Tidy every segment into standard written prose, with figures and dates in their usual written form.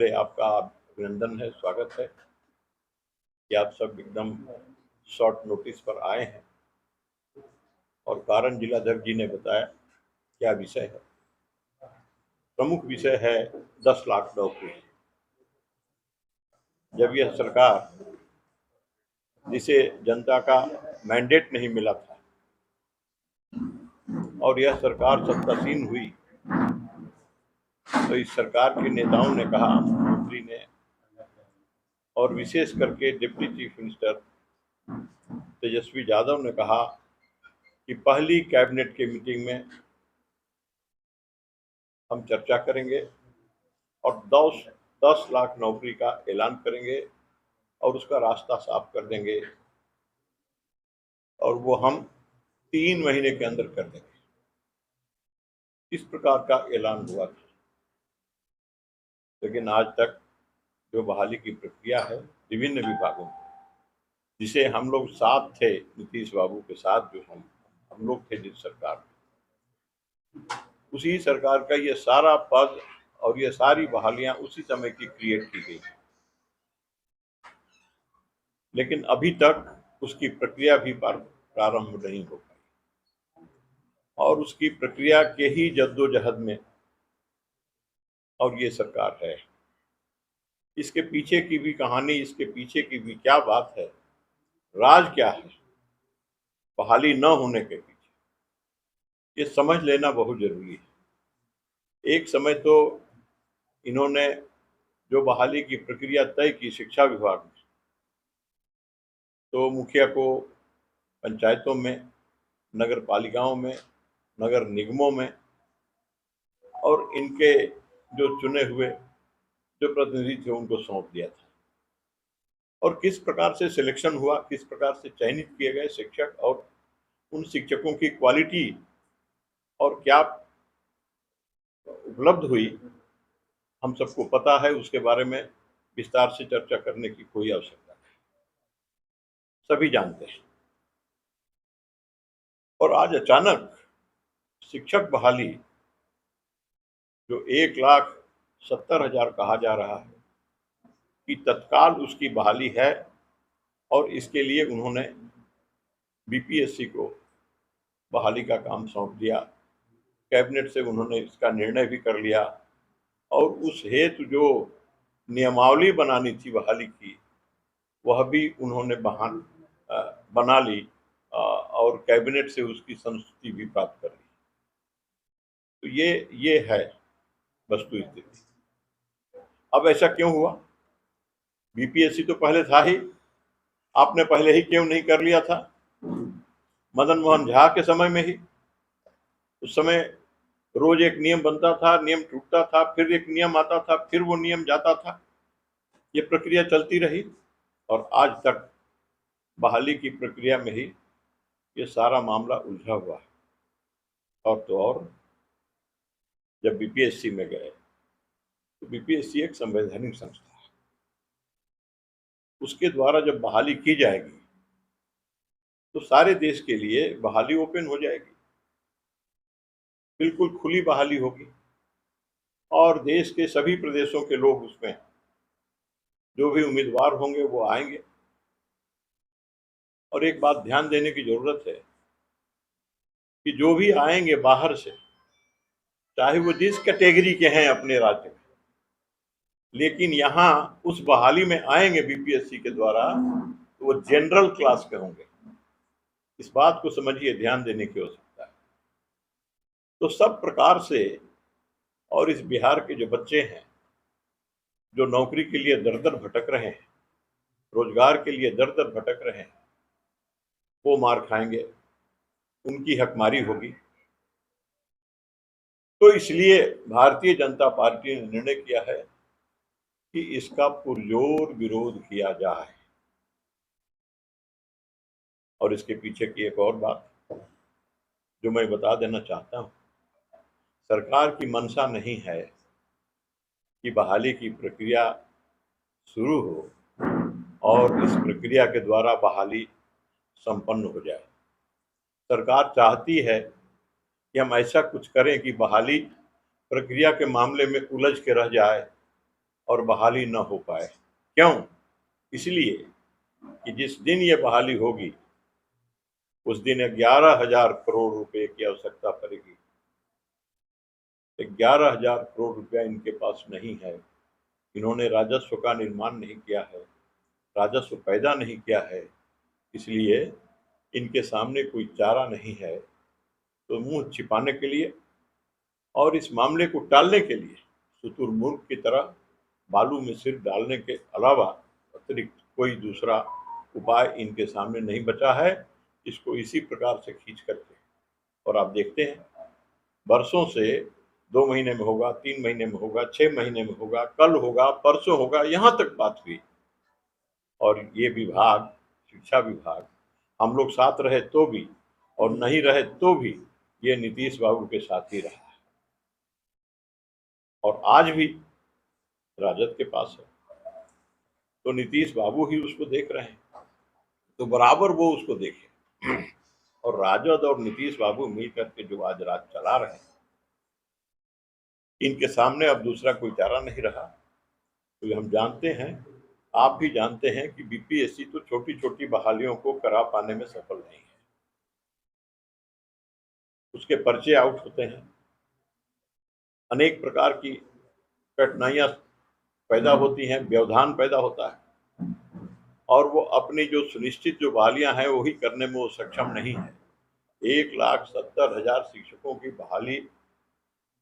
से आपका अभिनंदन है, स्वागत है कि आप सब एकदम शॉर्ट नोटिस पर आए हैं। और कारण जिलाध्यक्ष जी ने बताया क्या विषय है। प्रमुख विषय है 10 लाख नौकरी। जब यह सरकार, जिसे जनता का मैंडेट नहीं मिला था, और यह सरकार सत्तासीन हुई, तो इस सरकार के नेताओं ने कहा, मुख्यमंत्री ने और विशेष करके deputy chief minister Tejashwi Yadav ने कहा कि पहली कैबिनेट की मीटिंग में हम चर्चा करेंगे और 10 लाख नौकरी का ऐलान करेंगे और उसका रास्ता साफ कर देंगे, और वो हम 3 महीने के अंदर कर देंगे। इस प्रकार का ऐलान हुआ था। लेकिन आज तक जो बहाली की प्रक्रिया है विभिन्न विभागों में, जिसे हम लोग साथ थे, नीतीश बाबू के साथ जो हम लोग थे जिस सरकार में, उसी सरकार का ये सारा पद और ये सारी बहालियां उसी समय की क्रिएट की गई। लेकिन अभी तक उसकी प्रक्रिया भी प्रारंभ नहीं हो पाई, और उसकी प्रक्रिया के ही जद्दोजहद में और ये सरकार है। इसके पीछे की भी कहानी, इसके पीछे की भी क्या बात है, राज क्या है बहाली न होने के पीछे, ये समझ लेना बहुत जरूरी है। एक समय तो इन्होंने जो बहाली की प्रक्रिया तय की शिक्षा विभाग में, तो मुखिया को पंचायतों में, नगर पालिकाओं में, नगर निगमों में और इनके जो चुने हुए जो प्रतिनिधि थे उनको सौंप दिया था। और किस प्रकार से सिलेक्शन हुआ, किस प्रकार से चयनित किए गए शिक्षक, और उन शिक्षकों की क्वालिटी और क्या उपलब्ध हुई, हम सबको पता है। उसके बारे में विस्तार से चर्चा करने की कोई आवश्यकता नहीं, सभी जानते हैं। और आज अचानक शिक्षक बहाली जो 1,70,000 कहा जा रहा है कि तत्काल उसकी बहाली है, और इसके लिए उन्होंने बीपीएससी को बहाली का काम सौंप दिया। कैबिनेट से उन्होंने इसका निर्णय भी कर लिया, और उस हेतु जो नियमावली बनानी थी बहाली की, वह भी उन्होंने बना ली, और कैबिनेट से उसकी संस्तुति भी प्राप्त कर ली। तो ये है वस्तु स्थिति। अब ऐसा क्यों हुआ? बीपीएससी तो पहले था ही, आपने पहले ही क्यों नहीं कर लिया था? मदन मोहन झा के समय में ही, उस समय रोज एक नियम बनता था, नियम टूटता था, फिर एक नियम आता था, फिर वो नियम जाता था, ये प्रक्रिया चलती रही, और आज तक बहाली की प्रक्रिया में ही ये सारा मामला उलझा हुआ है। और तो और जब बीपीएससी में गए, तो बीपीएससी एक संवैधानिक संस्था है, उसके द्वारा जब बहाली की जाएगी तो सारे देश के लिए बहाली ओपन हो जाएगी, बिल्कुल खुली बहाली होगी, और देश के सभी प्रदेशों के लोग उसमें जो भी उम्मीदवार होंगे वो आएंगे। और एक बात ध्यान देने की जरूरत है कि जो भी आएंगे बाहर से, चाहे वो जिस कैटेगरी के हैं अपने राज्य में, लेकिन यहाँ उस बहाली में आएंगे बीपीएससी के द्वारा, तो वो जनरल क्लास के होंगे। इस बात को समझिए, ध्यान देने की आवश्यकता है। तो सब प्रकार से, और इस बिहार के जो बच्चे हैं जो नौकरी के लिए दर दर भटक रहे हैं, रोजगार के लिए दर दर भटक रहे हैं, वो मार खाएंगे, उनकी हकमारी होगी। तो इसलिए भारतीय जनता पार्टी ने निर्णय किया है कि इसका पुरजोर विरोध किया जाए। और इसके पीछे की एक और बात जो मैं बता देना चाहता हूं, सरकार की मंशा नहीं है कि बहाली की प्रक्रिया शुरू हो और इस प्रक्रिया के द्वारा बहाली संपन्न हो जाए। सरकार चाहती है कि हम ऐसा कुछ करें कि बहाली प्रक्रिया के मामले में उलझ के रह जाए, और बहाली न हो पाए। क्यों? इसलिए कि जिस दिन ये बहाली होगी उस दिन 11,000 करोड़ रुपए की आवश्यकता पड़ेगी। 11,000 करोड़ रुपया इनके पास नहीं है। इन्होंने राजस्व का निर्माण नहीं किया है, राजस्व पैदा नहीं किया है, इसलिए इनके सामने कोई चारा नहीं है। तो मुंह छिपाने के लिए और इस मामले को टालने के लिए शुतुरमुर्ग की तरह बालू में सिर डालने के अलावा अतिरिक्त कोई दूसरा उपाय इनके सामने नहीं बचा है। इसको इसी प्रकार से खींच करके, और आप देखते हैं वर्षों से 2 महीने में होगा, 3 महीने में होगा, 6 महीने में होगा, कल होगा, परसों होगा, यहाँ तक बात हुई। और ये विभाग, शिक्षा विभाग, हम लोग साथ रहे तो भी और नहीं रहे तो भी ये नीतीश बाबू के साथ ही रहा है और आज भी राजद के पास है। तो नीतीश बाबू ही उसको देख रहे हैं, तो बराबर वो उसको देखे। और राजद और नीतीश बाबू मिल करके जो आज राज चला रहे हैं, इनके सामने अब दूसरा कोई चारा नहीं रहा। तो हम जानते हैं, आप भी जानते हैं कि बीपीएससी तो छोटी छोटी बहालियों को करा पाने में सफल नहीं है। उसके पर्चे आउट होते हैं, अनेक प्रकार की कठिनाइयां पैदा होती हैं, व्यवधान पैदा होता है और वो अपनी जो सुनिश्चित जो बहालियां हैं वही करने में वो सक्षम नहीं है। 1,70,000 शिक्षकों की बहाली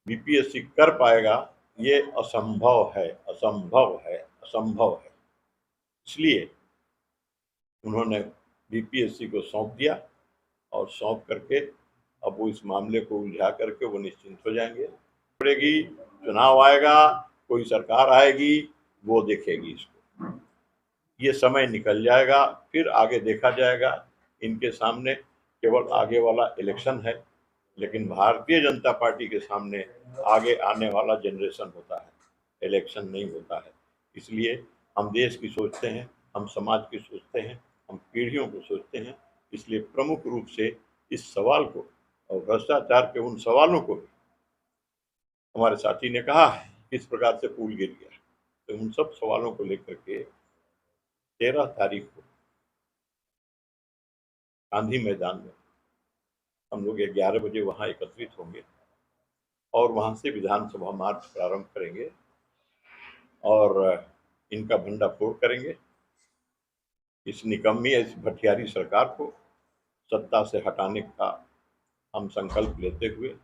बीपीएससी कर पाएगा, ये असंभव है, असंभव है, असंभव है। इसलिए उन्होंने बीपीएससी को सौंप दिया और सौंप करके अब वो इस मामले को उलझा करके वो निश्चिंत हो जाएंगे। पड़ेगी, चुनाव आएगा, कोई सरकार आएगी, वो देखेगी इसको। ये समय निकल जाएगा, फिर आगे देखा जाएगा। इनके सामने केवल आगे वाला इलेक्शन है, लेकिन भारतीय जनता पार्टी के सामने आगे आने वाला जनरेशन होता है, इलेक्शन नहीं होता है। इसलिए हम देश की सोचते हैं, हम समाज की सोचते हैं, हम पीढ़ियों को सोचते हैं। इसलिए प्रमुख रूप से इस सवाल को और भ्रष्टाचार के उन सवालों को भी हमारे साथी ने कहा है किस प्रकार से पुल गिर गया, तो उन सब सवालों को लेकर के 13 तारीख को गांधी मैदान में हम लोग 11 बजे वहां एकत्रित होंगे और वहां से विधानसभा मार्च प्रारंभ करेंगे और इनका भंडाफोड़ करेंगे। इस निकम्मी, इस भटियारी सरकार को सत्ता से हटाने का हम संकल्प लेते हुए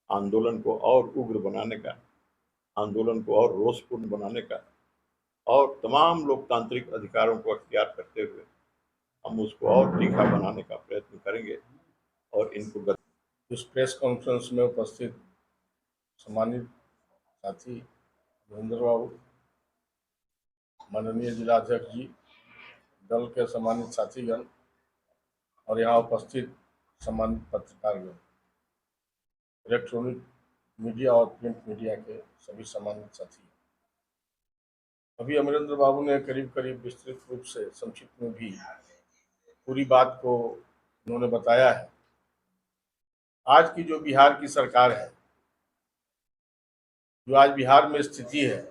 आंदोलन को और उग्र बनाने का, आंदोलन को और रोषपूर्ण बनाने का और तमाम लोकतांत्रिक अधिकारों को अख्तियार करते हुए हम उसको और तीखा बनाने का प्रयत्न करेंगे और इनको। इस प्रेस कॉन्फ्रेंस में उपस्थित सम्मानित साथी महेंद्र बाबू, माननीय जिलाध्यक्ष जी, दल के सम्मानित साथीगण और यहाँ उपस्थित सम्मानित पत्रकारगण, इलेक्ट्रॉनिक मीडिया और प्रिंट मीडिया के सभी सम्मानित साथी। अभी अमरेंद्र बाबू ने करीब करीब विस्तृत रूप से संक्षिप्त में भी पूरी बात को उन्होंने बताया है। आज की जो बिहार की सरकार है, जो आज बिहार में स्थिति है,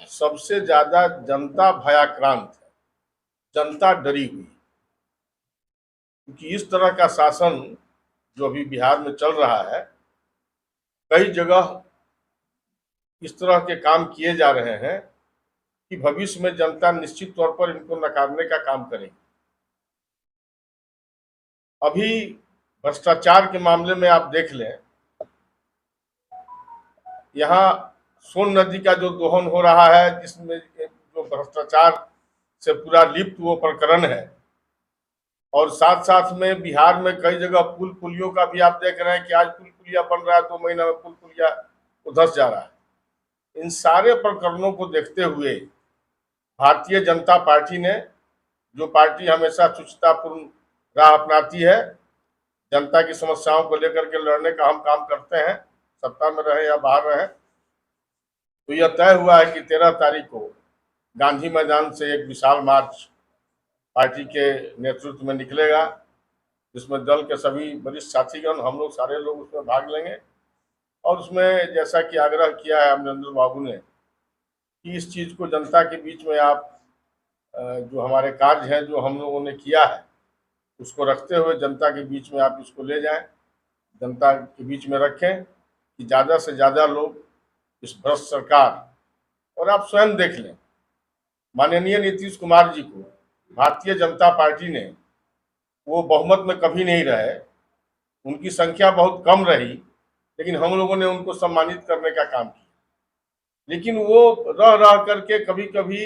सबसे ज्यादा जनता भयाक्रांत है, जनता डरी हुई, क्योंकि इस तरह का शासन जो अभी बिहार में चल रहा है, कई जगह इस तरह के काम किए जा रहे हैं कि भविष्य में जनता निश्चित तौर पर इनको नकारने का काम करेगी। अभी भ्रष्टाचार के मामले में आप देख लें, यहाँ सोन नदी का जो दोहन हो रहा है, जिसमें जो भ्रष्टाचार से पूरा लिप्त वो प्रकरण है, और साथ साथ में बिहार में कई जगह पुल पुलियों का भी आप देख रहे हैं कि आज पुल पुलिया बन रहा है, 2 महीना में पुल पुलिया उधस जा रहा है। इन सारे प्रकरणों को देखते हुए भारतीय जनता पार्टी ने, जो पार्टी हमेशा शुचितापूर्ण राह अपनाती है, जनता की समस्याओं को लेकर के लड़ने का हम काम करते हैं, सत्ता में रहे या बाहर रहे, तो यह तय हुआ है कि 13 तारीख को गांधी मैदान से एक विशाल मार्च पार्टी के नेतृत्व में निकलेगा, जिसमें दल के सभी वरिष्ठ साथीगण, हम लोग सारे लोग उसमें भाग लेंगे और उसमें जैसा कि आग्रह किया है अमरिंदर बाबू ने कि इस चीज़ को जनता के बीच में आप जो हमारे कार्य हैं जो हम लोगों ने किया है उसको रखते हुए जनता के बीच में आप इसको ले जाएं, जनता के बीच में रखें कि ज़्यादा से ज़्यादा लोग इस भ्रष्ट सरकार, और आप स्वयं देख लें माननीय नीतीश कुमार जी को भारतीय जनता पार्टी ने, वो बहुमत में कभी नहीं रहे, उनकी संख्या बहुत कम रही, लेकिन हम लोगों ने उनको सम्मानित करने का काम किया। लेकिन वो रह रह करके कभी कभी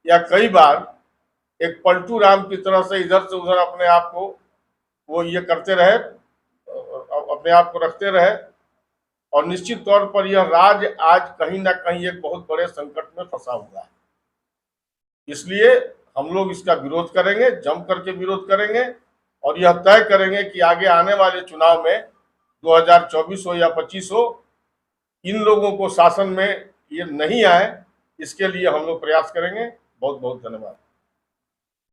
या कई बार एक पलटू राम की तरह से इधर से उधर अपने आप को वो ये करते रहे, अपने आप को रखते रहे, और निश्चित तौर पर यह राज्य आज कहीं ना कहीं एक बहुत बड़े संकट में फंसा हुआ है। इसलिए हम लोग इसका विरोध करेंगे, जम करके विरोध करेंगे, और यह तय करेंगे कि आगे आने वाले चुनाव में 2024 हो या 25 हो, इन लोगों को शासन में ये नहीं आए, इसके लिए हम लोग प्रयास करेंगे। बहुत बहुत धन्यवाद।